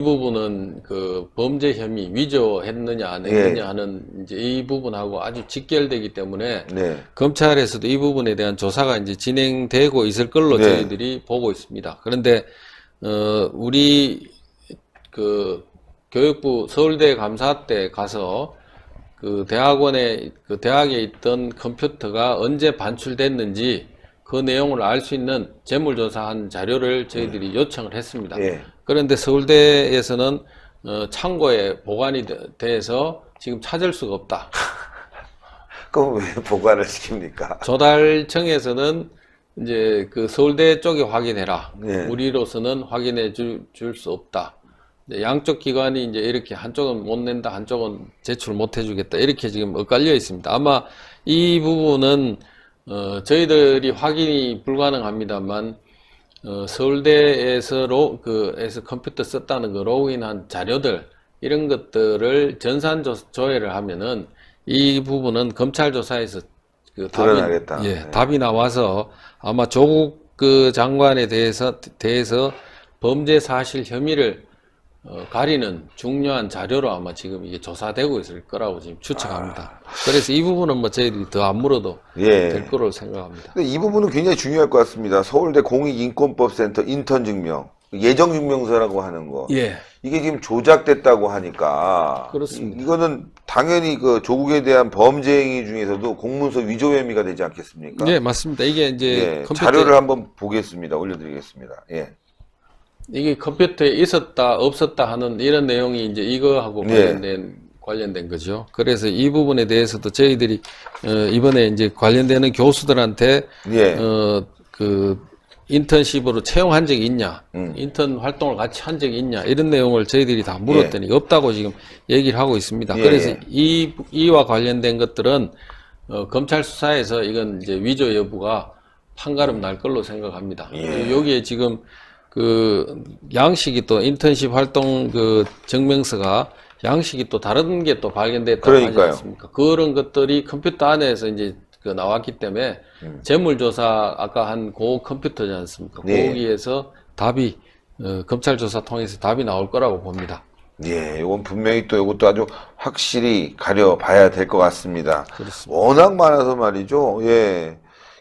이 부분은 그 범죄 혐의 위조했느냐 안 했느냐 하는 이제 이 부분하고 아주 직결되기 때문에 네. 검찰에서도 이 부분에 대한 조사가 이제 진행되고 있을 걸로 저희들이 보고 있습니다. 그런데 우리 그 교육부 서울대 감사 때 가서 그 대학원에 그 대학에 있던 컴퓨터가 언제 반출됐는지 그 내용을 알 수 있는 재물조사한 자료를 저희들이 요청을 했습니다. 그런데 서울대에서는 창고에 보관이 돼서 지금 찾을 수가 없다. 그럼 왜 보관을 시킵니까? 조달청에서는 이제 그 서울대 쪽에 확인해라. 네. 우리로서는 확인해 줄 수 없다. 양쪽 기관이 이제 이렇게 한쪽은 못 낸다, 한쪽은 제출 못 해주겠다. 이렇게 지금 엇갈려 있습니다. 아마 이 부분은 저희들이 확인이 불가능합니다만 서울대에서 에서 컴퓨터 썼다는 거 로그인한 자료들 이런 것들을 전산 조회를 하면은 이 부분은 검찰 조사에서 그 드러나겠다. 답이 나와서 아마 조국 그 장관에 대해서 범죄 사실 혐의를 가리는 중요한 자료로 아마 지금 이게 조사되고 있을 거라고 지금 추측합니다. 그래서 이 부분은 뭐 저희들이 더 안 물어도 될 거로 생각합니다. 근데 이 부분은 굉장히 중요할 것 같습니다. 서울대 공익인권법센터 인턴 증명, 예정 증명서라고 하는 거. 이게 지금 조작됐다고 하니까. 그렇습니다. 이거는 당연히 그 조국에 대한 범죄 행위 중에서도 공문서 위조 혐의가 되지 않겠습니까? 네, 맞습니다. 이게 이제 자료를 한번 보겠습니다. 올려드리겠습니다. 이게 컴퓨터에 있었다 없었다 하는 이런 내용이 이제 이거하고 관련된 거죠. 그래서 이 부분에 대해서도 저희들이 이번에 이제 관련되는 교수들한테 그 인턴십으로 채용한 적이 있냐, 인턴 활동을 같이 한 적이 있냐 이런 내용을 저희들이 다 물었더니 없다고 지금 얘기를 하고 있습니다. 그래서 이와 관련된 것들은 검찰 수사에서 이건 이제 위조 여부가 판가름 날 걸로 생각합니다. 여기에 지금 그 양식이 또 인턴십 활동 그 증명서가 양식이 또 다른 게 또 발견됐다고 하지 않습니까? 그런 것들이 컴퓨터 안에서 이제 그 나왔기 때문에 재물조사 아까 한 고 컴퓨터지 않습니까? 거기에서 답이 검찰 조사 통해서 답이 나올 거라고 봅니다. 이건 분명히 또 이것도 아주 확실히 가려봐야 될 것 같습니다. 그렇습니다. 워낙 많아서 말이죠.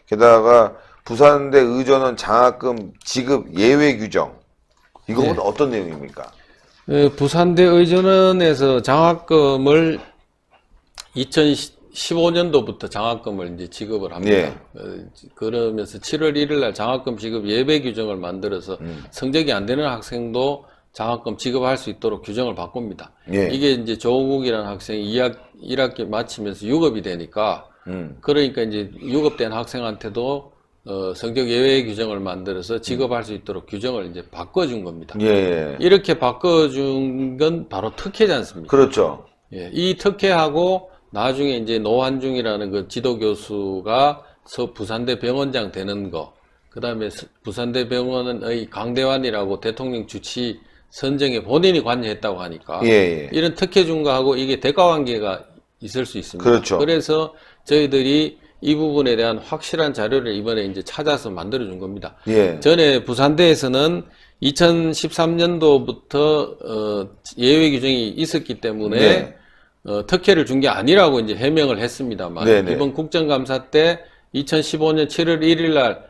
게다가 부산대 의전원 장학금 지급 예외 규정. 이건 어떤 내용입니까? 부산대 의전원에서 장학금을 2015년도부터 장학금을 이제 지급을 합니다. 그러면서 7월 1일 날 장학금 지급 예외 규정을 만들어서 성적이 안 되는 학생도 장학금 지급할 수 있도록 규정을 바꿉니다. 이게 이제 조국이라는 학생이 1학기 마치면서 유급이 되니까 그러니까 이제 유급된 학생한테도 성적 예외 규정을 만들어서 지급할 수 있도록 규정을 이제 바꿔준 겁니다. 이렇게 바꿔준 건 바로 특혜지 않습니까? 그렇죠. 이 특혜하고 나중에 이제 노환중이라는 그 지도교수가 부산대 병원장 되는 거, 그 다음에 부산대 병원의 강대환이라고 대통령 주치 선정에 본인이 관여했다고 하니까 이런 특혜 준 거하고 이게 대가관계가 있을 수 있습니다. 그렇죠. 그래서 저희들이 이 부분에 대한 확실한 자료를 이번에 이제 찾아서 만들어준 겁니다. 전에 부산대에서는 2013년도부터 예외 규정이 있었기 때문에 특혜를 준 게 아니라고 이제 해명을 했습니다만 이번 국정감사 때 2015년 7월 1일 날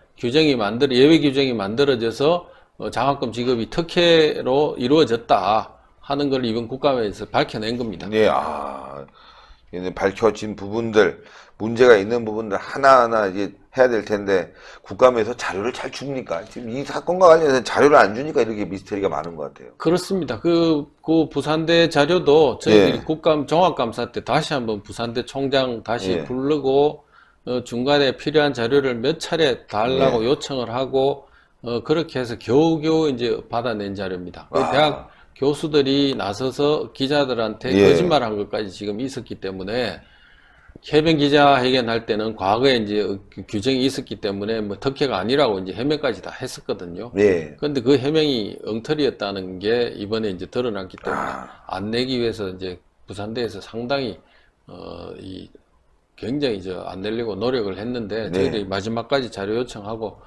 예외 규정이 만들어져서 장학금 지급이 특혜로 이루어졌다 하는 걸 이번 국감에서 밝혀낸 겁니다. 밝혀진 부분들, 문제가 있는 부분들 하나하나 이제 해야 될 텐데 국감에서 자료를 잘 줍니까? 지금 이 사건과 관련해서 자료를 안 주니까 이렇게 미스터리가 많은 것 같아요. 그렇습니다. 그 부산대 자료도 저희들이 국감 종합감사 때 다시 한번 부산대 총장 다시 부르고 중간에 필요한 자료를 몇 차례 달라고 요청을 하고 그렇게 해서 겨우겨우 이제 받아낸 자료입니다. 대학 교수들이 나서서 기자들한테 거짓말한 것까지 지금 있었기 때문에 해명 기자회견 할 때는 과거에 이제 규정이 있었기 때문에 뭐 특혜가 아니라고 이제 해명까지 다 했었거든요. 그런데 그 해명이 엉터리였다는 게 이번에 이제 드러났기 때문에 안 내기 위해서 이제 부산대에서 상당히 굉장히 안 내려고 노력을 했는데 저희들이 마지막까지 자료 요청하고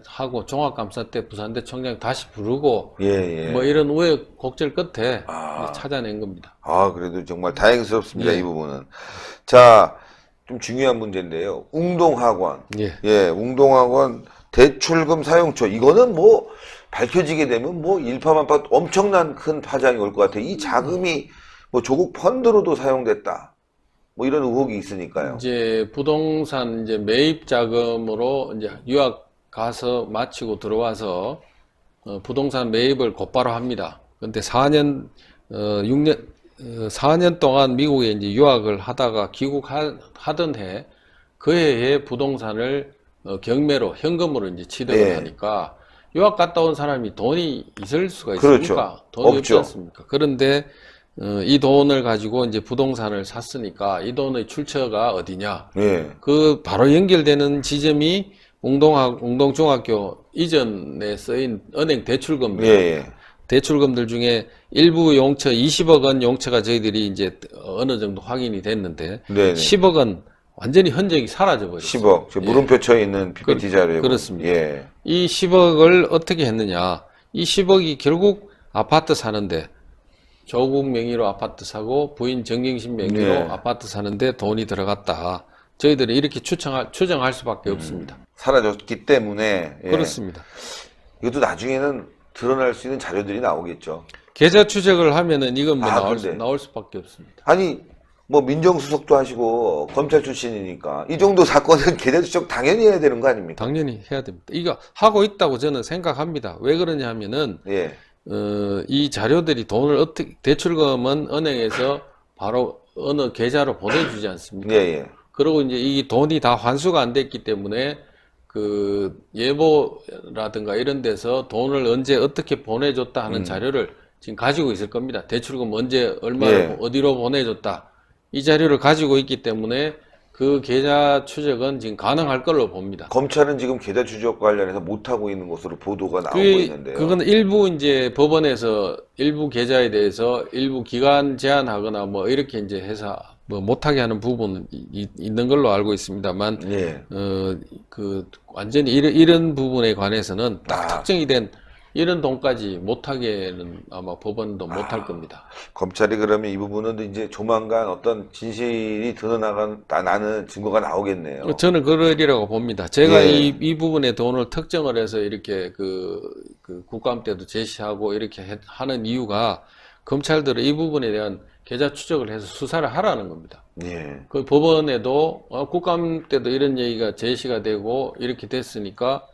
하고 종합감사 때 부산대 총장 다시 부르고 예, 예. 뭐 이런 우여곡절 끝에 아. 찾아낸 겁니다. 아, 그래도 정말 다행스럽습니다. 예. 이 부분은. 자, 좀 중요한 문제인데요. 웅동학원. 예. 예, 웅동학원 대출금 사용처. 이거는 뭐 밝혀지게 되면 뭐 일파만파 엄청난 큰 파장이 올 것 같아요. 이 자금이 뭐 조국 펀드로도 사용됐다. 뭐 이런 의혹이 있으니까요. 이제 부동산 이제 매입 자금으로 이제 유학 가서 마치고 들어와서 부동산 매입을 곧바로 합니다. 근데 4년 동안 미국에 이제 유학을 하다가 귀국하던 해, 그 해에 부동산을 경매로, 현금으로 이제 취득을 네. 하니까 유학 갔다 온 사람이 돈이 있을 수가 그렇죠. 있습니까? 돈이 없지 없죠. 않습니까? 그런데 이 돈을 가지고 이제 부동산을 샀으니까 이 돈의 출처가 어디냐? 예. 그 바로 연결되는 지점이 웅동중학교 이전에 쓰인 은행 대출금들, 예, 예. 대출금들 중에 일부 용처 20억 원 용처가 저희들이 이제 어느 정도 확인이 됐는데 네네. 10억 원 완전히 흔적이 사라져 버렸어요. 10억. 저 물음표 쳐 있는 PPT 자료에. 그렇습니다. 예. 이 10억을 어떻게 했느냐? 이 10억이 결국 아파트 사는데 조국 명의로 아파트 사고 부인 정경심 명의로 네. 아파트 사는데 돈이 들어갔다. 저희들이 이렇게 추정할 수밖에 없습니다. 사라졌기 때문에. 예. 그렇습니다. 이것도 나중에는 드러날 수 있는 자료들이 나오겠죠. 계좌 추적을 하면은 이건 뭐 근데. 나올 수밖에 없습니다. 아니, 뭐 민정수석도 하시고 검찰 출신이니까 이 정도 사건은 계좌 추적 당연히 해야 되는 거 아닙니까? 당연히 해야 됩니다. 이거 하고 있다고 저는 생각합니다. 왜 그러냐 하면은 예. 이 자료들이 돈을 어떻게 대출금은 은행에서 바로 어느 계좌로 보내주지 않습니까? 예, 예. 그리고 이제 이 돈이 다 환수가 안 됐기 때문에 그 예보라든가 이런 데서 돈을 언제 어떻게 보내줬다 하는 자료를 지금 가지고 있을 겁니다. 대출금 언제 얼마로 예. 어디로 보내줬다 이 자료를 가지고 있기 때문에 그 계좌 추적은 지금 가능할 걸로 봅니다. 검찰은 지금 계좌 추적 관련해서 못하고 있는 것으로 보도가 나오고 있는데요. 그건 일부 이제 법원에서 일부 계좌에 대해서 일부 기간 제한하거나 뭐 이렇게 이제 해서 뭐 못하게 하는 부분은 있는 걸로 알고 있습니다만, 예. 그 완전히 이런 부분에 관해서는 딱 아. 특정이 된 이런 돈까지 못하게는 아마 법원도 못할 겁니다. 검찰이 그러면 이 부분은 이제 조만간 어떤 진실이 드러나는 증거가 나오겠네요. 저는 그러리라고 봅니다. 제가 예. 이 부분의 돈을 특정을 해서 이렇게 그 국감 때도 제시하고 이렇게 하는 이유가 검찰들은 이 부분에 대한 계좌 추적을 해서 수사를 하라는 겁니다. 예. 그 법원에도 국감 때도 이런 얘기가 제시가 되고 이렇게 됐으니까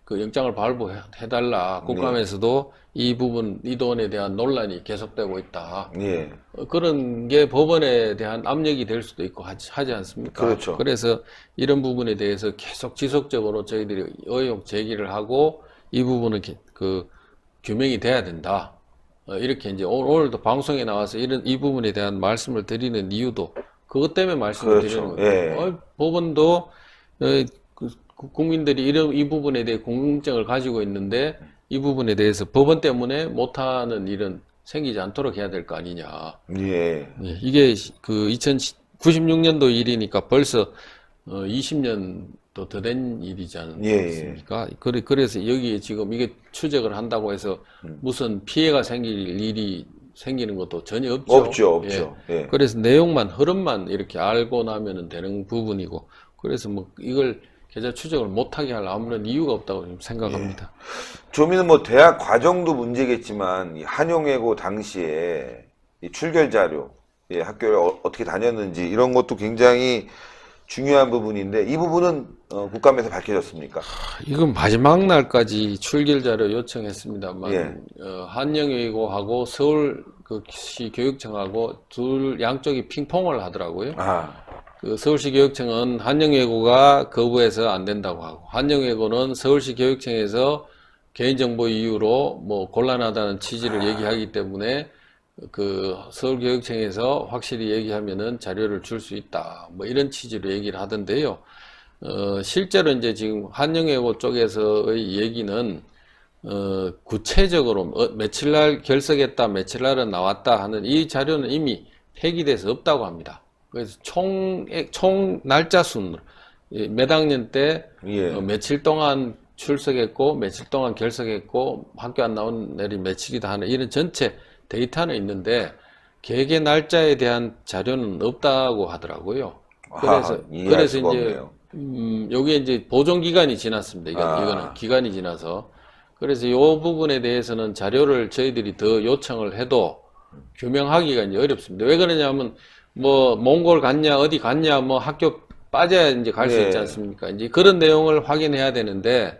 그 영장을 발부해달라. 국감에서도 이 부분, 이 돈에 대한 논란이 계속되고 있다. 예. 그런 게 법원에 대한 압력이 될 수도 있고 하지 않습니까? 그렇죠. 그래서 이런 부분에 대해서 계속 지속적으로 저희들이 의혹 제기를 하고 이 부분은 그 규명이 돼야 된다. 이렇게 이제 오늘도 방송에 나와서 이 부분에 대한 말씀을 드리는 이유도 그것 때문에 말씀을 그렇죠. 드리는 거예요. 예. 법원도 국민들이 이 부분에 대해 궁금증을 가지고 있는데 이 부분에 대해서 법원 때문에 못하는 일은 생기지 않도록 해야 될 거 아니냐. 예. 이게 그 1996년도 일이니까 벌써 20년도 더 된 일이지 않습니까? 그래서 여기에 지금 이게 추적을 한다고 해서 무슨 피해가 생길 일이 생기는 것도 전혀 없죠. 없죠. 예. 그래서 흐름만 이렇게 알고 나면은 되는 부분이고, 그래서 뭐 이걸 계좌 추적을 못하게 할 아무런 이유가 없다고 생각합니다. 조미는 뭐 대학 과정도 문제겠지만 이 한용예고 당시에 이 출결 자료, 예, 학교를 어떻게 다녔는지 이런 것도 굉장히 중요한 부분인데 이 부분은 국감에서 밝혀졌습니까? 이건 마지막 날까지 출결 자료 요청했습니다만 예. 한영예고하고 서울시 교육청하고 둘 양쪽이 핑퐁을 하더라고요. 그 서울시 교육청은 한영예고가 거부해서 안 된다고 하고, 한영예고는 서울시 교육청에서 개인정보 이유로 뭐 곤란하다는 취지를 얘기하기 때문에 그 서울교육청에서 확실히 얘기하면은 자료를 줄 수 있다. 뭐 이런 취지로 얘기를 하던데요. 실제로 이제 지금 한영예고 쪽에서의 얘기는 구체적으로 며칠 날 결석했다, 며칠 날은 나왔다 하는 이 자료는 이미 폐기돼서 없다고 합니다. 그래서 총 날짜 순으로 몇 학년 때 예. 며칠 동안 출석했고 며칠 동안 결석했고 학교 안 나온 날이 며칠이다 하는 이런 전체 데이터는 있는데 개개 날짜에 대한 자료는 없다고 하더라고요. 그래서 이해할 수가 이제 없네요. 요게 이제 보존 기간이 지났습니다. 이거는 기간이 지나서 그래서 요 부분에 대해서는 자료를 저희들이 더 요청을 해도 규명하기가 이제 어렵습니다. 왜 그러냐면 뭐 몽골 갔냐 어디 갔냐 뭐 학교 빠져야 이제 갈 수 있지 않습니까? 이제 그런 내용을 확인해야 되는데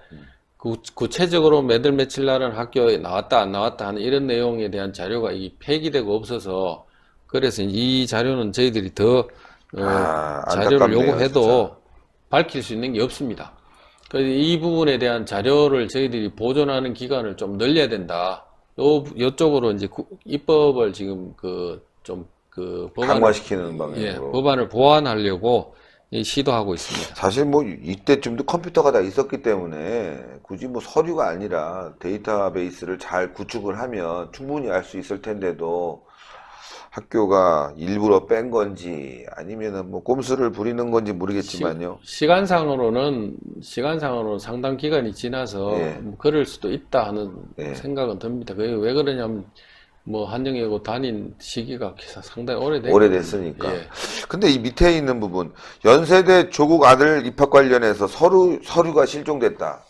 구체적으로 몇월 며칠 날은 학교에 나왔다 안 나왔다 하는 이런 내용에 대한 자료가 이 폐기되고 없어서 그래서 이 자료는 저희들이 더 자료를 안타깝네요, 요구해도 진짜. 밝힐 수 있는 게 없습니다. 그래서 이 부분에 대한 자료를 저희들이 보존하는 기간을 좀 늘려야 된다. 요쪽으로 이제 입법을 지금 강화시키는 방향으로. 법안을 보완하려고 시도하고 있습니다. 사실 뭐 이때쯤도 컴퓨터가 다 있었기 때문에 굳이 뭐 서류가 아니라 데이터베이스를 잘 구축을 하면 충분히 알 수 있을 텐데도 학교가 일부러 뺀 건지 아니면은 뭐 꼼수를 부리는 건지 모르겠지만요. 시간상으로는 상당 기간이 지나서 예. 뭐 그럴 수도 있다 하는 예. 생각은 듭니다. 그게 왜 그러냐면 뭐 한영예고 다닌 시기가 상당히 오래됐으니까. 예. 근데 이 밑에 있는 부분, 연세대 조국 아들 입학 관련해서 서류가 실종됐다.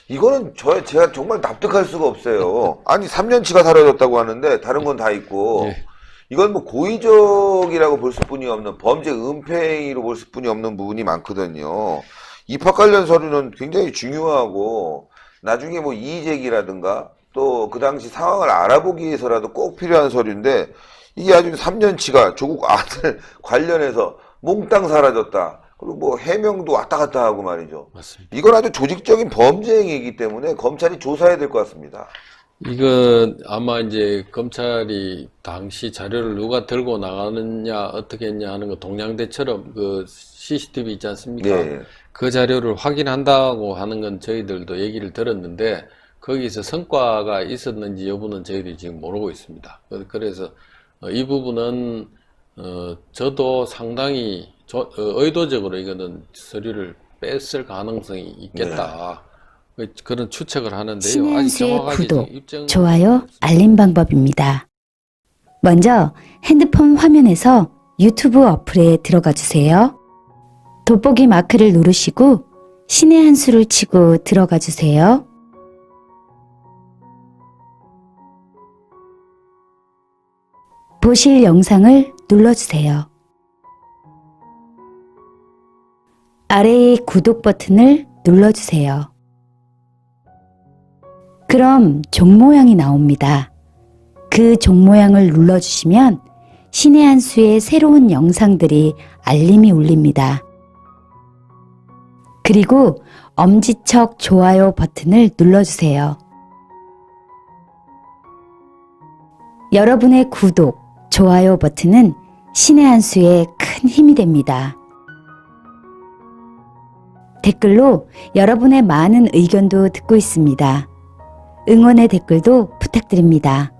이거는 제가 정말 납득할 수가 없어요. 아니 3년치가 사라졌다고 하는데 다른 건 다 있고 예. 이건 뭐 고의적이라고 볼 수뿐이 없는 범죄 은폐행위로 볼 수뿐이 없는 부분이 많거든요. 입학 관련 서류는 굉장히 중요하고 나중에 뭐 이의제기라든가 또 그 당시 상황을 알아보기 위해서라도 꼭 필요한 서류인데 이게 아주 3년치가 조국 아들 관련해서 몽땅 사라졌다. 그리고 뭐 해명도 왔다 갔다 하고 말이죠. 맞습니다. 이건 아주 조직적인 범죄 행위이기 때문에 검찰이 조사해야 될 것 같습니다. 이건 아마 이제 검찰이 당시 자료를 누가 들고 나가느냐 어떻게 했냐 하는 거 동양대처럼 그 CCTV 있지 않습니까? 네. 그 자료를 확인한다고 하는 건 저희들도 얘기를 들었는데 거기서 성과가 있었는지 여부는 저희들이 지금 모르고 있습니다. 그래서 이 부분은 저도 상당히 의도적으로 이거는 서류를 뺐을 가능성이 있겠다. 그런 추측을 하는데요. 아직 신혜은수의 정확하게 구독, 입증 좋아요, 알림 방법입니다. 먼저 핸드폰 화면에서 유튜브 어플에 들어가 주세요. 돋보기 마크를 누르시고 신의 한 수를 치고 들어가 주세요. 보실 영상을 눌러주세요. 아래의 구독 버튼을 눌러주세요. 그럼 종 모양이 나옵니다. 그 종 모양을 눌러주시면 신의 한 수의 새로운 영상들이 알림이 울립니다. 그리고 엄지척 좋아요 버튼을 눌러주세요. 여러분의 구독, 좋아요 버튼은 신의 한 수에 큰 힘이 됩니다. 댓글로 여러분의 많은 의견도 듣고 있습니다. 응원의 댓글도 부탁드립니다.